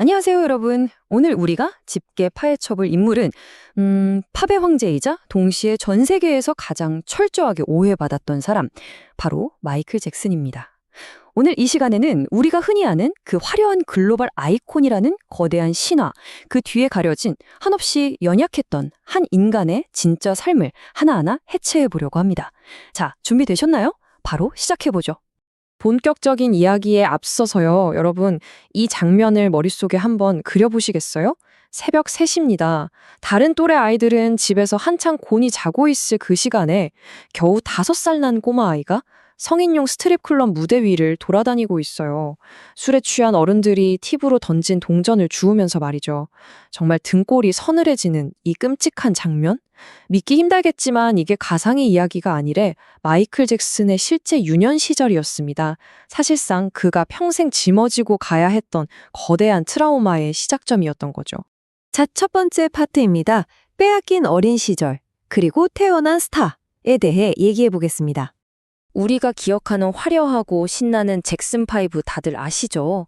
안녕하세요, 여러분. 오늘 우리가 짚게 파헤쳐볼 인물은 팝의 황제이자 동시에 전 세계에서 가장 철저하게 오해받았던 사람, 바로 마이클 잭슨입니다. 오늘 이 시간에는 우리가 흔히 아는 그 화려한 글로벌 아이콘이라는 거대한 신화, 그 뒤에 가려진 한없이 연약했던 한 인간의 진짜 삶을 하나하나 해체해 보려고 합니다. 자, 준비되셨나요? 바로 시작해보죠. 본격적인 이야기에 앞서서요, 여러분, 이 장면을 머릿속에 한번 그려보시겠어요? 새벽 3시입니다. 다른 또래 아이들은 집에서 한창 곤히 자고 있을 그 시간에 겨우 5살 난 꼬마아이가 성인용 스트립클럽 무대 위를 돌아다니고 있어요. 술에 취한 어른들이 팁으로 던진 동전을 주우면서 말이죠. 정말 등골이 서늘해지는 이 끔찍한 장면? 믿기 힘들겠지만 이게 가상의 이야기가 아니래 마이클 잭슨의 실제 유년 시절이었습니다. 사실상 그가 평생 짊어지고 가야 했던 거대한 트라우마의 시작점이었던 거죠. 자, 첫 번째 파트입니다. 빼앗긴 어린 시절, 그리고 태어난 스타에 대해 얘기해 보겠습니다. 우리가 기억하는 화려하고 신나는 잭슨 파이브 다들 아시죠?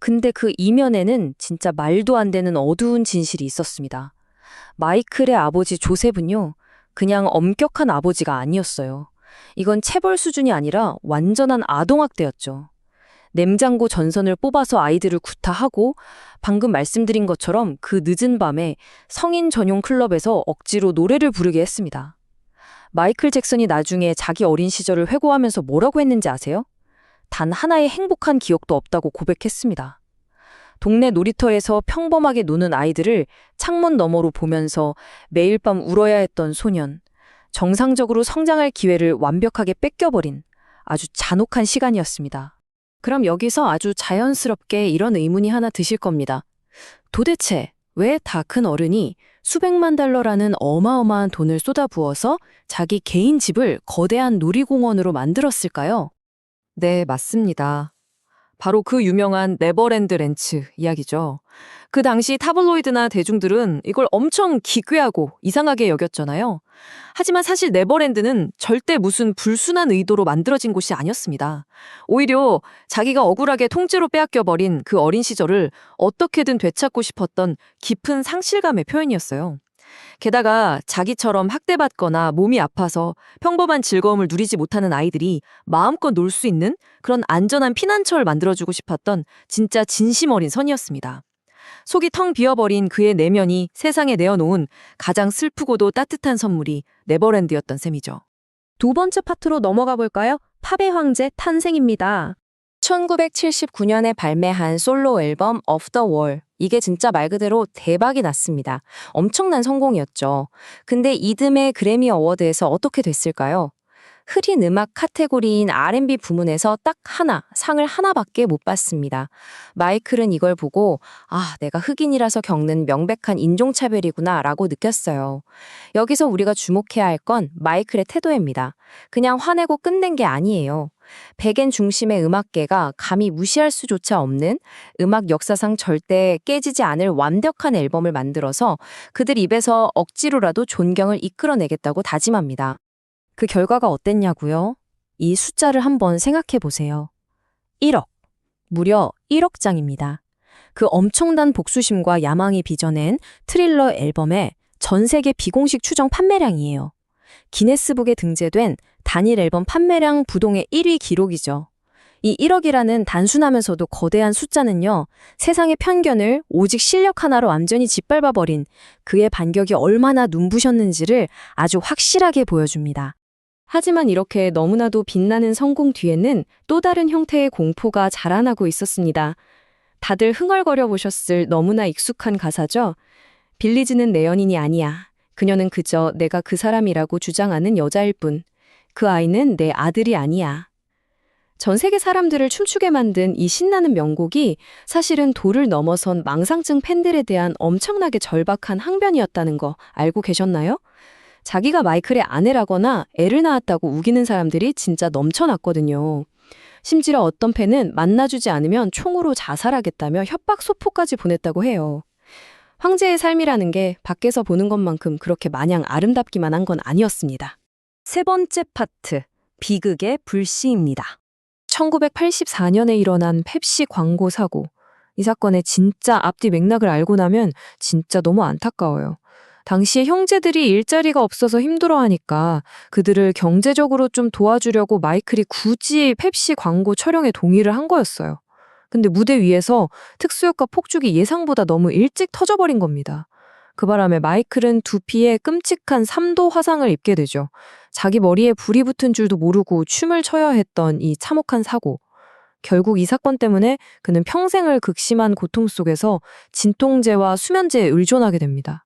근데 그 이면에는 진짜 말도 안 되는 어두운 진실이 있었습니다. 마이클의 아버지 조셉은요, 그냥 엄격한 아버지가 아니었어요. 이건 체벌 수준이 아니라 완전한 아동학대였죠. 냉장고 전선을 뽑아서 아이들을 구타하고 방금 말씀드린 것처럼 그 늦은 밤에 성인 전용 클럽에서 억지로 노래를 부르게 했습니다. 마이클 잭슨이 나중에 자기 어린 시절을 회고하면서 뭐라고 했는지 아세요? 단 하나의 행복한 기억도 없다고 고백했습니다. 동네 놀이터에서 평범하게 노는 아이들을 창문 너머로 보면서 매일 밤 울어야 했던 소년, 정상적으로 성장할 기회를 완벽하게 뺏겨버린 아주 잔혹한 시간이었습니다. 그럼 여기서 아주 자연스럽게 이런 의문이 하나 드실 겁니다. 도대체 왜 다 큰 어른이 수백만 달러라는 어마어마한 돈을 쏟아부어서 자기 개인 집을 거대한 놀이공원으로 만들었을까요? 네, 맞습니다. 바로 그 유명한 네버랜드 랜치 이야기죠. 그 당시 타블로이드나 대중들은 이걸 엄청 기괴하고 이상하게 여겼잖아요. 하지만 사실 네버랜드는 절대 무슨 불순한 의도로 만들어진 곳이 아니었습니다. 오히려 자기가 억울하게 통째로 빼앗겨버린 그 어린 시절을 어떻게든 되찾고 싶었던 깊은 상실감의 표현이었어요. 게다가 자기처럼 학대받거나 몸이 아파서 평범한 즐거움을 누리지 못하는 아이들이 마음껏 놀 수 있는 그런 안전한 피난처를 만들어주고 싶었던 진짜 진심 어린 선이었습니다. 속이 텅 비어버린 그의 내면이 세상에 내어놓은 가장 슬프고도 따뜻한 선물이 네버랜드였던 셈이죠. 두 번째 파트로 넘어가 볼까요? 팝의 황제 탄생입니다. 1979년에 발매한 솔로 앨범 Off the Wall. 이게 진짜 말 그대로 대박이 났습니다. 엄청난 성공이었죠. 근데 이듬해 그래미 어워드에서 어떻게 됐을까요? 흐린 음악 카테고리인 R&B 부문에서 딱 상을 하나밖에 못 받습니다. 마이클은 이걸 보고 내가 흑인이라서 겪는 명백한 인종차별이구나 라고 느꼈어요. 여기서 우리가 주목해야 할 건 마이클의 태도입니다. 그냥 화내고 끝낸 게 아니에요. 백엔 중심의 음악계가 감히 무시할 수조차 없는 음악 역사상 절대 깨지지 않을 완벽한 앨범을 만들어서 그들 입에서 억지로라도 존경을 이끌어내겠다고 다짐합니다. 그 결과가 어땠냐고요? 이 숫자를 한번 생각해 보세요. 1억. 무려 1억 장입니다. 그 엄청난 복수심과 야망이 빚어낸 트릴러 앨범의 전 세계 비공식 추정 판매량이에요. 기네스북에 등재된 단일 앨범 판매량 부동의 1위 기록이죠. 이 1억이라는 단순하면서도 거대한 숫자는요, 세상의 편견을 오직 실력 하나로 완전히 짓밟아버린 그의 반격이 얼마나 눈부셨는지를 아주 확실하게 보여줍니다. 하지만 이렇게 너무나도 빛나는 성공 뒤에는 또 다른 형태의 공포가 자라나고 있었습니다. 다들 흥얼거려 보셨을 너무나 익숙한 가사죠. 빌리지는 내 연인이 아니야. 그녀는 그저 내가 그 사람이라고 주장하는 여자일 뿐. 그 아이는 내 아들이 아니야. 전 세계 사람들을 춤추게 만든 이 신나는 명곡이 사실은 도를 넘어선 망상증 팬들에 대한 엄청나게 절박한 항변이었다는 거 알고 계셨나요? 자기가 마이클의 아내라거나 애를 낳았다고 우기는 사람들이 진짜 넘쳐났거든요. 심지어 어떤 팬은 만나주지 않으면 총으로 자살하겠다며 협박 소포까지 보냈다고 해요. 황제의 삶이라는 게 밖에서 보는 것만큼 그렇게 마냥 아름답기만 한 건 아니었습니다. 세 번째 파트, 비극의 불씨입니다. 1984년에 일어난 펩시 광고 사고. 이 사건의 진짜 앞뒤 맥락을 알고 나면 진짜 너무 안타까워요. 당시에 형제들이 일자리가 없어서 힘들어하니까 그들을 경제적으로 좀 도와주려고 마이클이 굳이 펩시 광고 촬영에 동의를 한 거였어요. 근데 무대 위에서 특수효과 폭죽이 예상보다 너무 일찍 터져버린 겁니다. 그 바람에 마이클은 두피에 끔찍한 3도 화상을 입게 되죠. 자기 머리에 불이 붙은 줄도 모르고 춤을 춰야 했던 이 참혹한 사고. 결국 이 사건 때문에 그는 평생을 극심한 고통 속에서 진통제와 수면제에 의존하게 됩니다.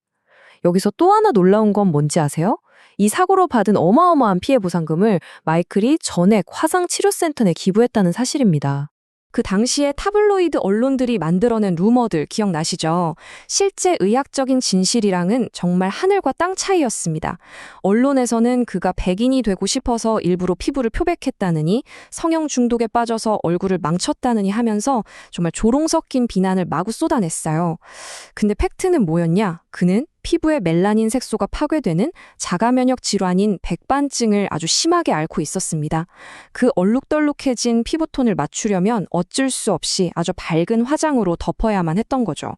여기서 또 하나 놀라운 건 뭔지 아세요? 이 사고로 받은 어마어마한 피해 보상금을 마이클이 전액 화상치료센터에 기부했다는 사실입니다. 그 당시에 타블로이드 언론들이 만들어낸 루머들 기억나시죠? 실제 의학적인 진실이랑은 정말 하늘과 땅 차이였습니다. 언론에서는 그가 백인이 되고 싶어서 일부러 피부를 표백했다느니, 성형 중독에 빠져서 얼굴을 망쳤다느니 하면서 정말 조롱 섞인 비난을 마구 쏟아냈어요. 근데 팩트는 뭐였냐? 그는 피부의 멜라닌 색소가 파괴되는 자가면역 질환인 백반증을 아주 심하게 앓고 있었습니다. 그 얼룩덜룩해진 피부톤을 맞추려면 어쩔 수 없이 아주 밝은 화장으로 덮어야만 했던 거죠.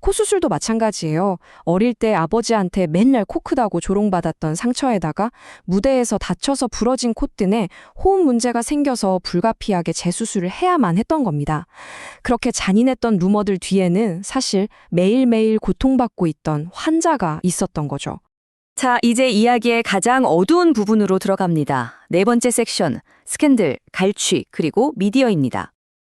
코 수술도 마찬가지예요. 어릴 때 아버지한테 맨날 코 크다고 조롱받았던 상처에다가 무대에서 다쳐서 부러진 콧등에 호흡 문제가 생겨서 불가피하게 재수술을 해야만 했던 겁니다. 그렇게 잔인했던 루머들 뒤에는 사실 매일매일 고통받고 있던 환자가 있었던 거죠. 자, 이제 이야기의 가장 어두운 부분으로 들어갑니다. 네 번째 섹션, 스캔들, 갈취, 그리고 미디어입니다.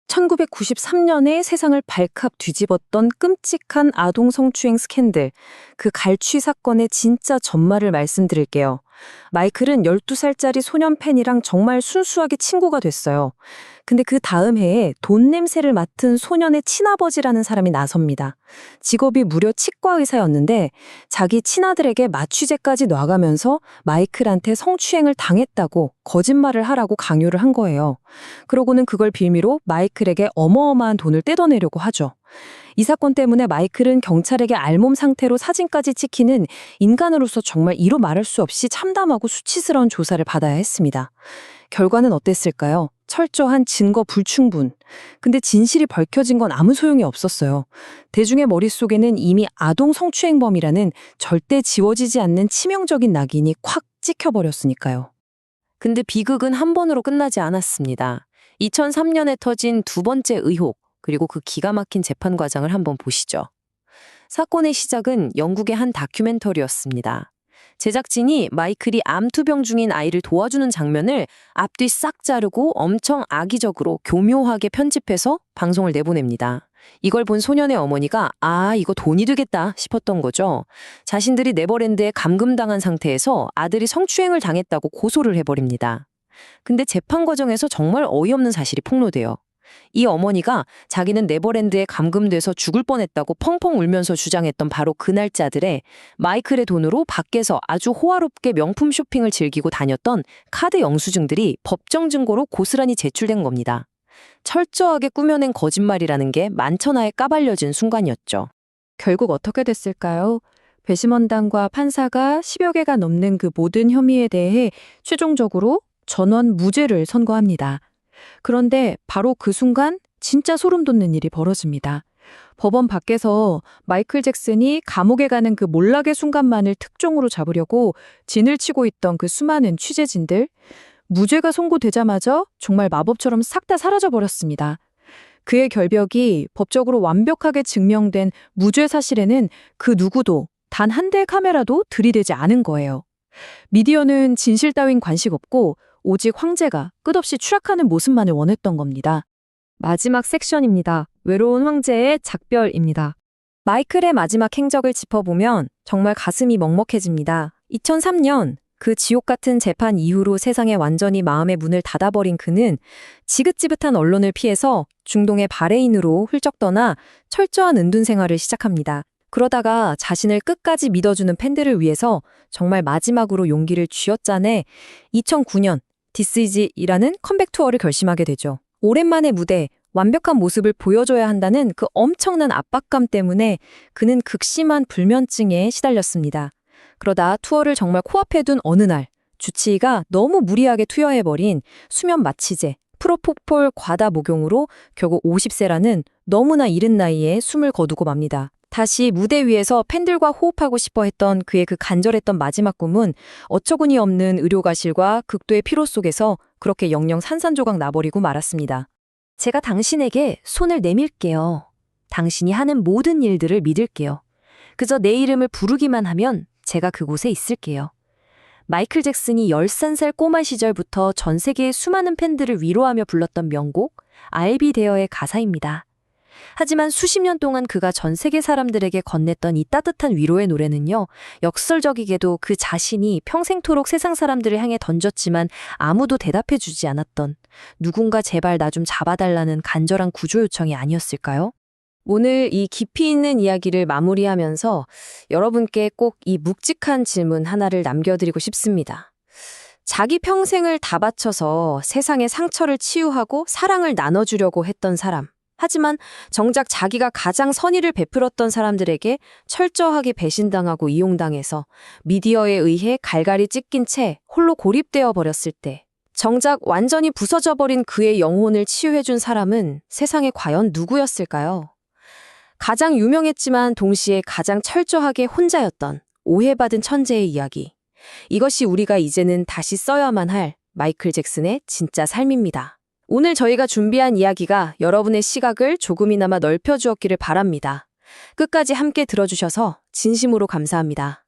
1993년에 세상을 발칵 뒤집었던 끔찍한 아동 성추행 스캔들, 그 갈취 사건의 진짜 전말을 말씀드릴게요. 마이클은 12살짜리 소년 팬이랑 정말 순수하게 친구가 됐어요. 근데 그 다음 해에 돈 냄새를 맡은 소년의 친아버지라는 사람이 나섭니다. 직업이 무려 치과 의사였는데 자기 친아들에게 마취제까지 놔가면서 마이클한테 성추행을 당했다고 거짓말을 하라고 강요를 한 거예요. 그러고는 그걸 빌미로 마이클에게 어마어마한 돈을 떼어내려고 하죠. 이 사건 때문에 마이클은 경찰에게 알몸 상태로 사진까지 찍히는 인간으로서 정말 이루 말할 수 없이 참담하고 수치스러운 조사를 받아야 했습니다. 결과는 어땠을까요? 철저한 증거 불충분. 근데 진실이 밝혀진 건 아무 소용이 없었어요. 대중의 머릿속에는 이미 아동 성추행범이라는 절대 지워지지 않는 치명적인 낙인이 콱 찍혀버렸으니까요. 근데 비극은 한 번으로 끝나지 않았습니다. 2003년에 터진 두 번째 의혹, 그리고 그 기가 막힌 재판 과정을 한번 보시죠. 사건의 시작은 영국의 한 다큐멘터리였습니다. 제작진이 마이클이 암투병 중인 아이를 도와주는 장면을 앞뒤 싹 자르고 엄청 악의적으로 교묘하게 편집해서 방송을 내보냅니다. 이걸 본 소년의 어머니가 이거 돈이 되겠다 싶었던 거죠. 자신들이 네버랜드에 감금당한 상태에서 아들이 성추행을 당했다고 고소를 해버립니다. 근데 재판 과정에서 정말 어이없는 사실이 폭로돼요. 이 어머니가 자기는 네버랜드에 감금돼서 죽을 뻔했다고 펑펑 울면서 주장했던 바로 그 날짜들에 마이클의 돈으로 밖에서 아주 호화롭게 명품 쇼핑을 즐기고 다녔던 카드 영수증들이 법정 증거로 고스란히 제출된 겁니다. 철저하게 꾸며낸 거짓말이라는 게 만천하에 까발려진 순간이었죠. 결국 어떻게 됐을까요? 배심원단과 판사가 10여 개가 넘는 그 모든 혐의에 대해 최종적으로 전원 무죄를 선고합니다. 그런데 바로 그 순간 진짜 소름 돋는 일이 벌어집니다. 법원 밖에서 마이클 잭슨이 감옥에 가는 그 몰락의 순간만을 특종으로 잡으려고 진을 치고 있던 그 수많은 취재진들, 무죄가 선고되자마자 정말 마법처럼 싹 다 사라져버렸습니다. 그의 결벽이 법적으로 완벽하게 증명된 무죄 사실에는 그 누구도 단 한 대의 카메라도 들이대지 않은 거예요. 미디어는 진실 따윈 관심 없고 오직 황제가 끝없이 추락하는 모습만을 원했던 겁니다. 마지막 섹션입니다. 외로운 황제의 작별입니다. 마이클의 마지막 행적을 짚어보면 정말 가슴이 먹먹해집니다. 2003년 그 지옥 같은 재판 이후로 세상에 완전히 마음의 문을 닫아버린 그는 지긋지긋한 언론을 피해서 중동의 바레인으로 훌쩍 떠나 철저한 은둔 생활을 시작합니다. 그러다가 자신을 끝까지 믿어주는 팬들을 위해서 정말 마지막으로 용기를 쥐어짜내 2009년 This Is 이라는 컴백 투어를 결심하게 되죠. 오랜만에 무대, 완벽한 모습을 보여줘야 한다는 그 엄청난 압박감 때문에 그는 극심한 불면증에 시달렸습니다. 그러다 투어를 정말 코앞에 둔 어느 날 주치의가 너무 무리하게 투여해버린 수면 마취제, 프로포폴 과다 목용으로 결국 50세라는 너무나 이른 나이에 숨을 거두고 맙니다. 다시 무대 위에서 팬들과 호흡하고 싶어 했던 그의 그 간절했던 마지막 꿈은 어처구니 없는 의료가실과 극도의 피로 속에서 그렇게 영영 산산조각 나버리고 말았습니다. 제가 당신에게 손을 내밀게요. 당신이 하는 모든 일들을 믿을게요. 그저 내 이름을 부르기만 하면 제가 그곳에 있을게요. 마이클 잭슨이 13살 꼬마 시절부터 전 세계의 수많은 팬들을 위로하며 불렀던 명곡 I'll Be There의 가사입니다. 하지만 수십 년 동안 그가 전 세계 사람들에게 건넸던 이 따뜻한 위로의 노래는요, 역설적이게도 그 자신이 평생토록 세상 사람들을 향해 던졌지만 아무도 대답해주지 않았던 누군가 제발 나 좀 잡아달라는 간절한 구조 요청이 아니었을까요? 오늘 이 깊이 있는 이야기를 마무리하면서 여러분께 꼭 이 묵직한 질문 하나를 남겨드리고 싶습니다. 자기 평생을 다 바쳐서 세상의 상처를 치유하고 사랑을 나눠주려고 했던 사람. 하지만 정작 자기가 가장 선의를 베풀었던 사람들에게 철저하게 배신당하고 이용당해서 미디어에 의해 갈갈이 찢긴 채 홀로 고립되어 버렸을 때 정작 완전히 부서져 버린 그의 영혼을 치유해준 사람은 세상에 과연 누구였을까요? 가장 유명했지만 동시에 가장 철저하게 혼자였던 오해받은 천재의 이야기. 이것이 우리가 이제는 다시 써야만 할 마이클 잭슨의 진짜 삶입니다. 오늘 저희가 준비한 이야기가 여러분의 시각을 조금이나마 넓혀주었기를 바랍니다. 끝까지 함께 들어주셔서 진심으로 감사합니다.